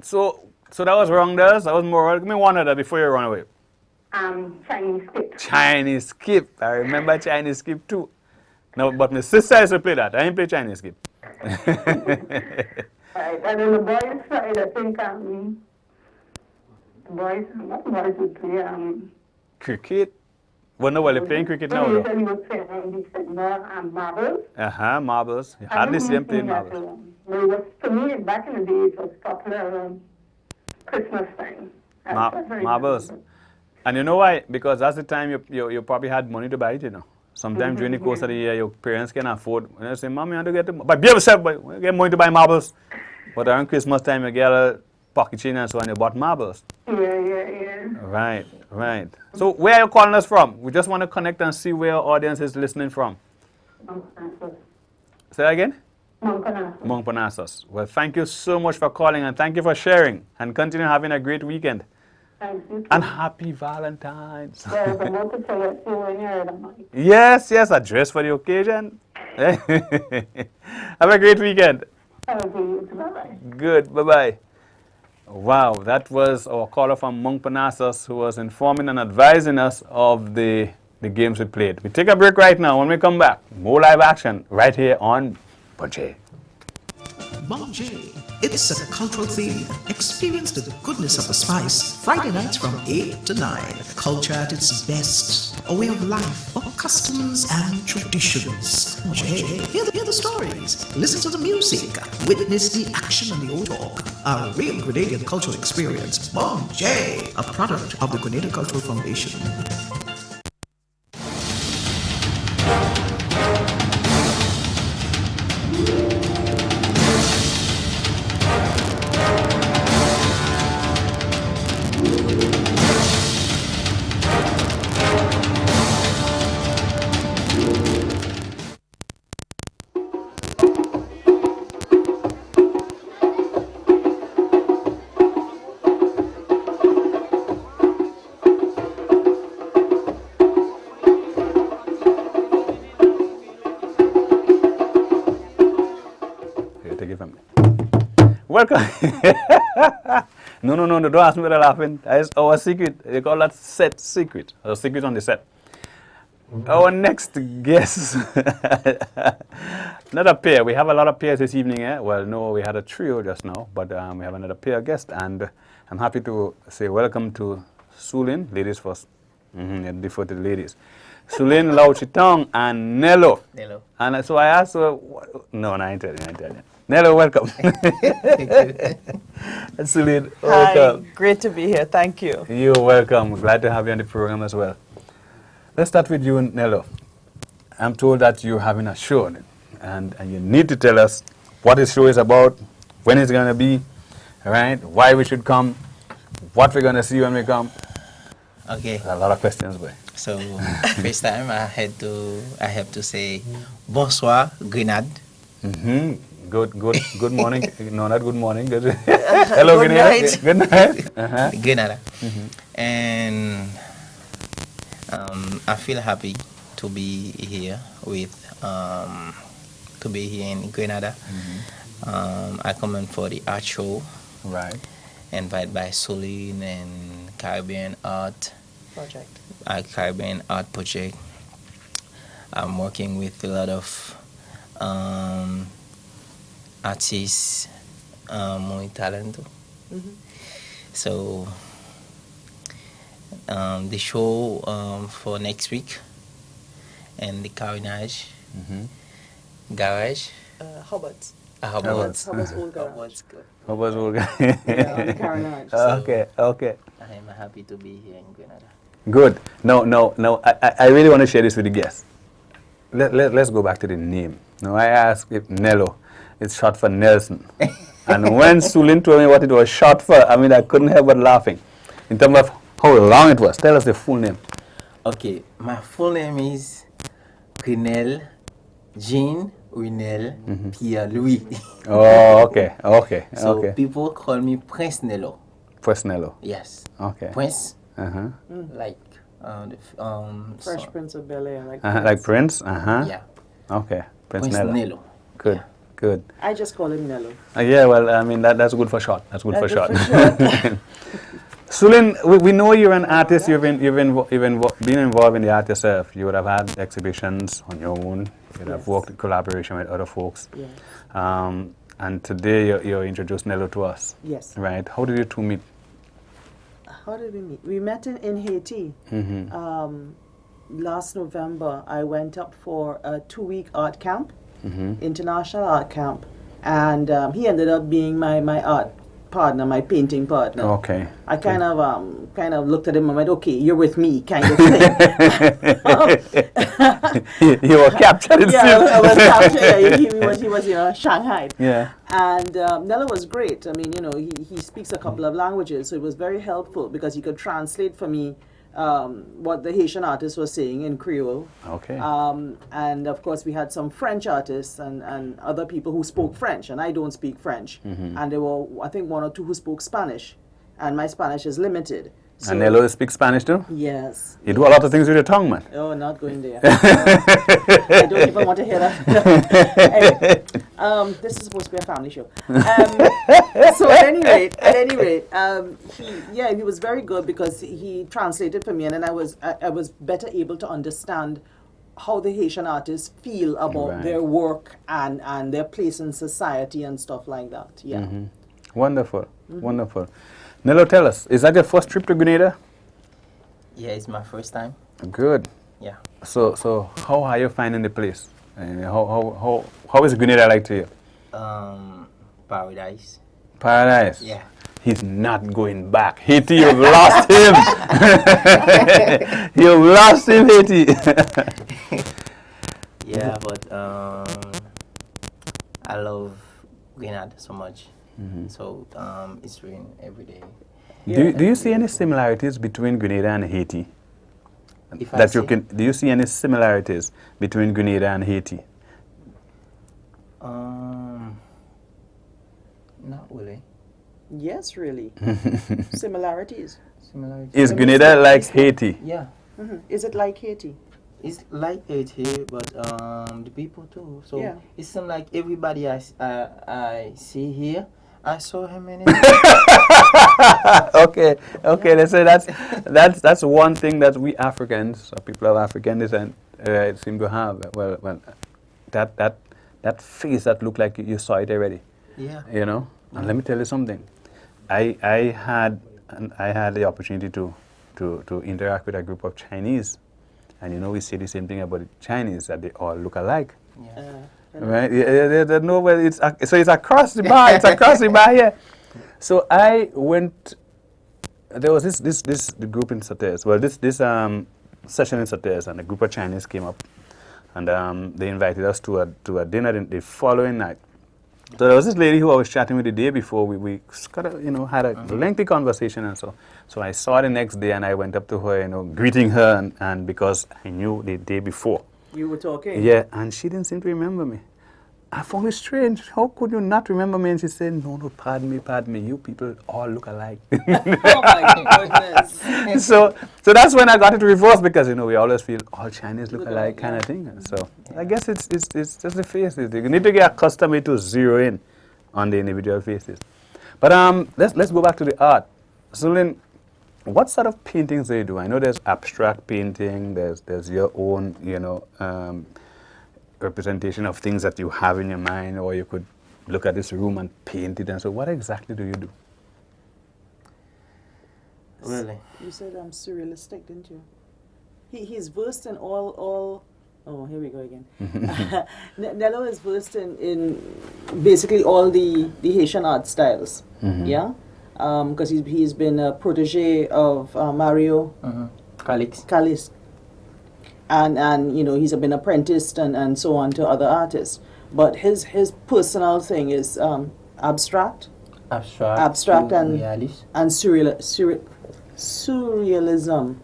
So that was Rondas. That was moral. Give me one of that before you run away. Chinese skip. Chinese skip. I remember Chinese skip too. No, but my sister used to play that. I didn't play Chinese skip. Right, and on the boys' side, I think what boys would play cricket. Well, no, they're playing cricket now. They usually would play marbles. Marbles. You hardly see them playing marbles. For me, back in the day, it was popular around Christmas time. Marbles. And you know why? Because that's the time you probably had money to buy it, you know. Sometimes during the course of the year, your parents can afford. When they say, "Mommy, I want to get but be yourself, but you get money to buy marbles." But around Christmas time, you get a pocket change and so on. You bought marbles. Yeah. Right, right. So where are you calling us from? We just want to connect and see where our audience is listening from. Say that again? Montparnasse. Well, thank you so much for calling and thank you for sharing and continue having a great weekend. Thanks, you too. And happy Valentine's. Yes, I'm about to tell you when you're at the mic. Yes, a dress for the occasion. Have a great weekend. Have a good weekend. Bye-bye. Good, bye-bye. Wow, that was our caller from Montparnasse who was informing and advising us of the games we played. We take a break right now. When we come back, more live action right here on Bonjay. Bonjay. It's a cultural theme. Experience the goodness of the spice. Friday nights from 8 to 9. Culture at its best. A way of life, of customs and traditions. Bonjay. Hear the stories. Listen to the music. Witness the action and the old talk. A real Grenadian cultural experience. Bonjay. A product of the Grenada Cultural Foundation. Welcome. No, don't ask me what I'm laughing. It's our secret. They call that set secret. Our secret on the set. Our next guest, another pair. We have a lot of pairs this evening. Well, no, we had a trio just now, but we have another pair guest, and I'm happy to say welcome to Sulin, ladies first. Defer to the ladies. Sulin, Lau Chitong, and Nello. And so I asked her, no, I ain't telling you. Nello, welcome. Sulin, welcome. Hi, great to be here. Thank you. You're welcome. Glad to have you on the program as well. Let's start with you, Nello. I'm told that you're having a show, and you need to tell us what this show is about, when it's going to be, right? Why we should come, what we're going to see when we come. Okay. A lot of questions, boy. So, first time I have to say bonsoir, Grenade. Good morning. No, not good morning. Hello, good night. Good night. Grenada. And I feel happy to be here in Grenada. I come in for the art show. Right. Invited by Sulin and Caribbean Art Project. I'm working with a lot of artists, muy talento. So the show for next week and the Garage. Hobart. Hobbart's Old Garage. Hobbart's Old Garage. Yeah, Garage. Okay. I am happy to be here in Grenada. Good. No. I really want to share this with the guests. Let's go back to the name. Now, I asked if Nello is short for Nelson. And when Sulin told me what it was short for, I couldn't help but laughing. In terms of how long it was. Tell us the full name. Okay, my full name is Grenelle Jean Renel Pierre Louis. Oh, okay. So people call me Prince Nello. Prince Nello. Yes. Okay. Prince. Like Fresh Prince of Bel-Air. Like Prince. Yeah. Okay. Prince Nello. Good. Yeah. Good. I just call him Nello. Yeah, well, that's good for short. That's good for short. Sulin, we know you're an artist. You've been involved in the art yourself. You would have had exhibitions on your own. You'd have worked in collaboration with other folks. Yes. And today you're introduced Nello to us. Yes. Right. How did you two meet? How did we meet? We met in Haiti. Last November, I went up for a 2-week art camp, international art camp, and he ended up being my art partner, my painting partner. Okay. I kind of looked at him and went, okay, you're with me, kind of thing. You were captured in Yeah, I was captured. Yeah, he was, Shanghai. Yeah. And Nello was great. I mean, he speaks a couple of languages, so it was very helpful because he could translate for me what the Haitian artist was saying in Creole. Okay. And of course, we had some French artists and other people who spoke French, and I don't speak French. And there were, I think, one or two who spoke Spanish, and my Spanish is limited. So and Nello speaks Spanish too? Yes. You do a lot of things with your tongue, man. Oh, not going there. I don't even want to hear that. Anyway, this is supposed to be a family show. So at any rate, he was very good because he translated for me, and then I was better able to understand how the Haitian artists feel about their work and their place in society and stuff like that. Yeah. Wonderful, wonderful. Nello, tell us, is that your first trip to Grenada? Yeah, it's my first time. Good. Yeah. So how are you finding the place? How is Grenada like to you? Paradise. Paradise? Yeah. He's not going back. Haiti, you've lost him. You've lost him, Haiti. Yeah, but I love Grenada so much. So it's rain every day. Do you see any similarities between Grenada and Haiti? Do you see any similarities between Grenada and Haiti? Not really. Yes, really. Similarities. Is Grenada like Haiti? Yeah. Is it like Haiti? It's like Haiti, but the people too. So Yeah. it seems like everybody I see here, I saw him in it. Okay. Let's say that's one thing that we Africans, or people of African descent, seem to have. Well, that face that looked like you saw it already. Yeah. And let me tell you something. I had the opportunity to interact with a group of Chinese, and we say the same thing about the Chinese, that they all look alike. Yeah. Right? It's across the bar. It's across the bar here. So I went. There was the group in Sauteurs. Well, this session in Sauteurs, and a group of Chinese came up, and they invited us to a dinner the following night. So there was this lady who I was chatting with the day before. We kind of had a lengthy conversation, and so I saw her the next day, and I went up to her, greeting her, and because I knew the day before. You were talking? Yeah, and she didn't seem to remember me. I found it strange. How could you not remember me? And she said, no, pardon me. You people all look alike. Oh my goodness. So that's when I got it reversed, because we always feel all Chinese look alike kind of thing. So I guess it's just the faces. You need to get accustomed to zero in on the individual faces. But let's go back to the art. So Lynn, what sort of paintings do you do? I know there's abstract painting. There's your own representation of things that you have in your mind, or you could look at this room and paint it. And so, what exactly do you do? Really? You said I'm surrealistic, didn't you? He's versed in all. Oh, here we go again. Nello is versed in basically all the Haitian art styles. Yeah, because he's been a protege of Mario Calix. And he's been apprenticed and so on to other artists. But his personal thing is abstract and surrealism.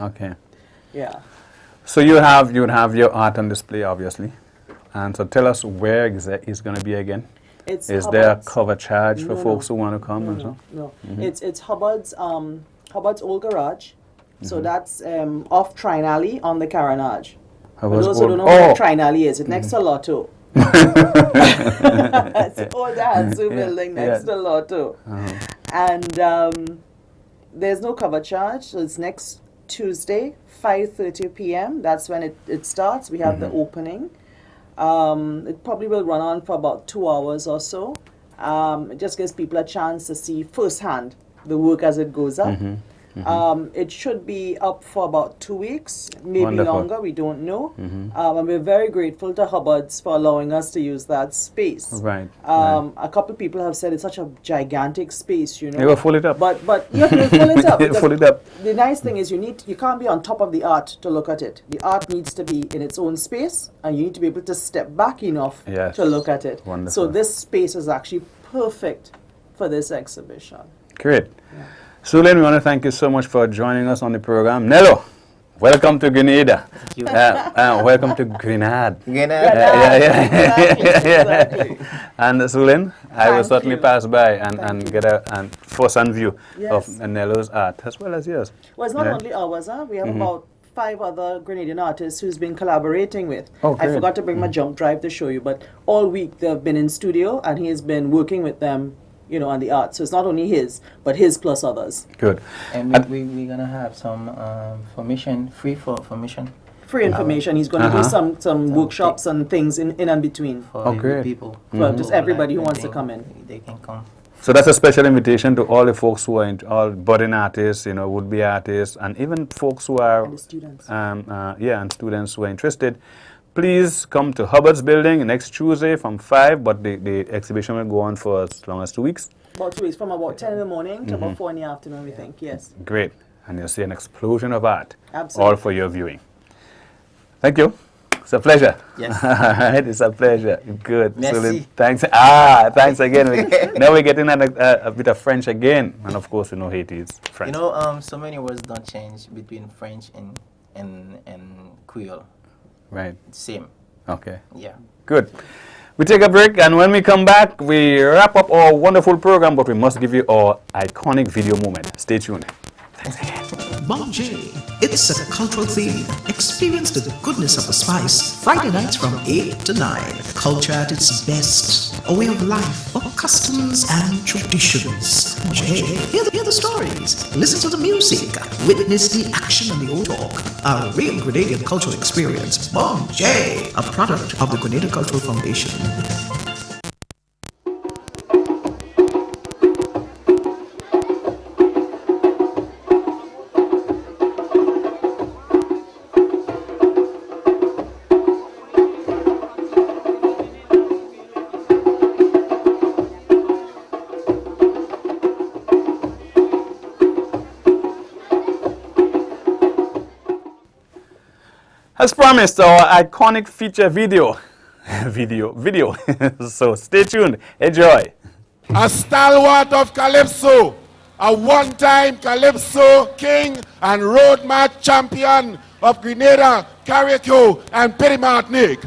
Okay. Yeah. So you have your art on display, obviously, and so tell us where it's going to be again. Is there a cover charge for folks who want to come? No. It's Hubbard's Old Garage. So that's off Trine Alley on the Carenage. For those who don't know where Trine Alley is, it's next to Lotto. It's the old Hansu building next to Lotto. And there's no cover charge, so it's next Tuesday, 5:30 p.m. That's when it starts. We have the opening. It probably will run on for about 2 hours or so. It just gives people a chance to see firsthand the work as it goes up. It should be up for about 2 weeks, maybe Wonderful. longer, we don't know. And we're very grateful to Hubbard's for allowing us to use that space. Right. A couple of people have said it's such a gigantic space, you know. They will fill it up. But you have to fill it up. They because fill it up. The nice thing is you can't be on top of the art to look at it. The art needs to be in its own space, and you need to be able to step back enough Yes. to look at it. Wonderful. So this space is actually perfect for this exhibition. Great. Sulin, we want to thank you so much for joining us on the program. Nello, welcome to Grenada. Thank you. Welcome to Grenada. Grenada. And Sulin, I will Thank certainly you. pass by and get a first-hand view of Yes. Nello's art as well as yours. Well, it's not Yeah. only ours, huh? We have about 5 other Grenadian artists who's been collaborating with. Oh, I great. forgot to bring my jump drive to show you, but all week they've been in studio and he has been working with them, you know, on the art. So it's not only his, but his plus others. Good. And we're gonna have some formation, free for formation Free information. He's going to do some workshops and things in and between for Oh, the great. people. for just everybody who Like wants to they- come in. They can come. So that's a special invitation to all the folks who are all budding artists, you know, would-be artists, and even folks who are And the students. and students who are interested. Please come to Hubbard's building next Tuesday from 5, but the exhibition will go on for as long as 2 weeks. About 2 weeks, from about 10 in the morning to about 4 in the afternoon, we think, yes. Great. And you'll see an explosion of art, Absolutely. all for your viewing. Thank you. It's a pleasure. Yes. All right, it's a pleasure. Good. Merci. Thanks. Thanks again. Now we're getting a bit of French again. And of course, you know Haiti is French. You know, so many words don't change between French and Creole. Right. Same. Okay. Yeah. Good. We take a break, and when we come back, we wrap up our wonderful program, but we must give you our iconic video moment. Stay tuned. Bon J. It's a cultural theme. Experience the goodness of the spice. Friday nights from 8 to 9. Culture at its best. A way of life, of customs and traditions. J. Hear the stories. Listen to the music. Witness the action and the old talk. A real Grenadian cultural experience. Bon J. A product of the Grenada Cultural Foundation. As promised, our iconic feature video. video. So stay tuned. Enjoy. A stalwart of Calypso, a one-time Calypso king and road march champion of Grenada, Carriacou, and Petite Martinique.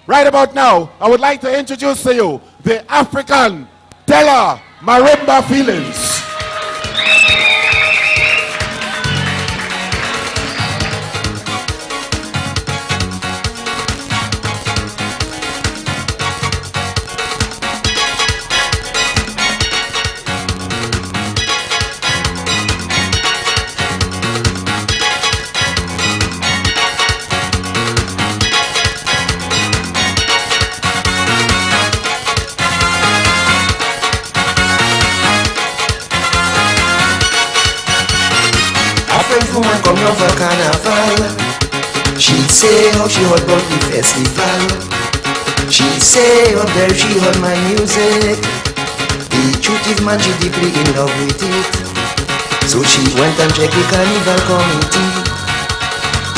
Right about now, I would like to introduce to you the African Della Marimba Feelings. Woman come here for carnival. She'd say how she heard about the festival. She'd say how there she heard my music. The truth is, man, she deeply in love with it. So she went and checked the carnival committee.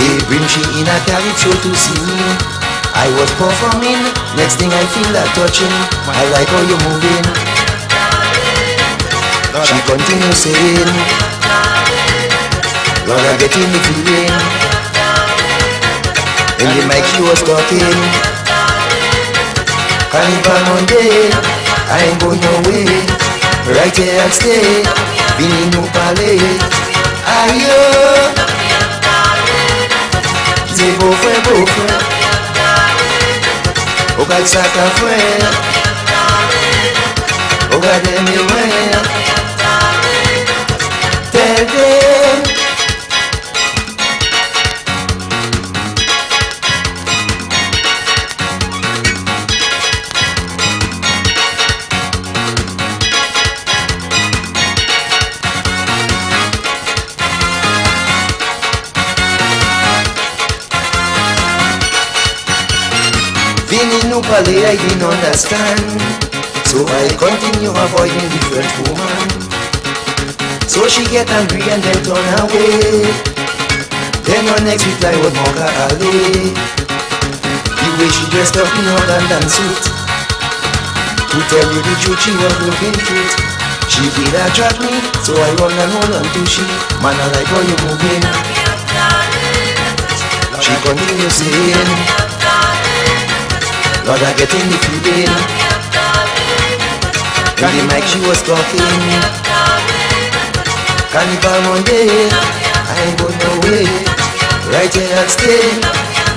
They bring she in a carriage show to see me. I was performing. Next thing I feel that touching. I like how you're moving. She continues saying, Lord, I'm getting the feeling. In the mic she was talking. Carnival Monday, I ain't going away. Right here I'll stay. Feeling no palais. Ayo. C'est beau frère. Oga saka frère. Oga demi frère. Tell them. Vinny Nupale, I didn't understand. So I continue avoiding different woman. So she get angry and then turn away. Then on next week I was Mocha Ali. The way she dressed up in her London suit. To tell you the truth, she was looking cute. She did attract me, so I run and hold on to she. Man, I like how you moving. She continues saying, Lord, I get in the feeling. In the mic she was talking. Carnival Monday, I ain't going nowhere. Right here I'll stay,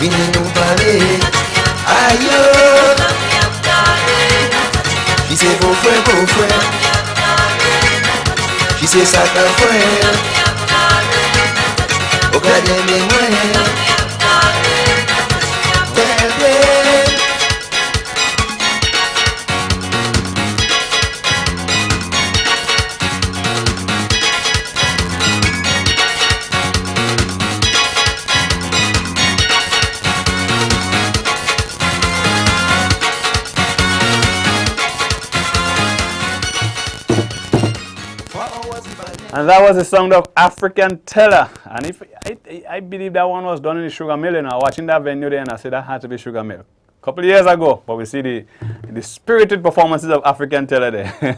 Vinny Nupale. Ayo. She say go friend. She say saka friend. Okademe mwen. And that was the sound of African Teller. And if I believe that one was done in the Sugar Mill, and watching that venue there, and I said that had to be Sugar Mill. A couple of years ago, but we see the spirited performances of African Teller there.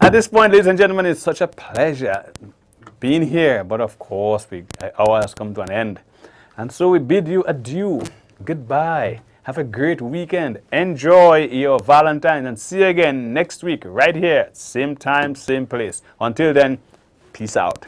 At this point, ladies and gentlemen, it's such a pleasure being here. But of course, our hour has come to an end. And so we bid you adieu. Goodbye. Have a great weekend. Enjoy your Valentine and see you again next week right here. Same time, same place. Until then, peace out.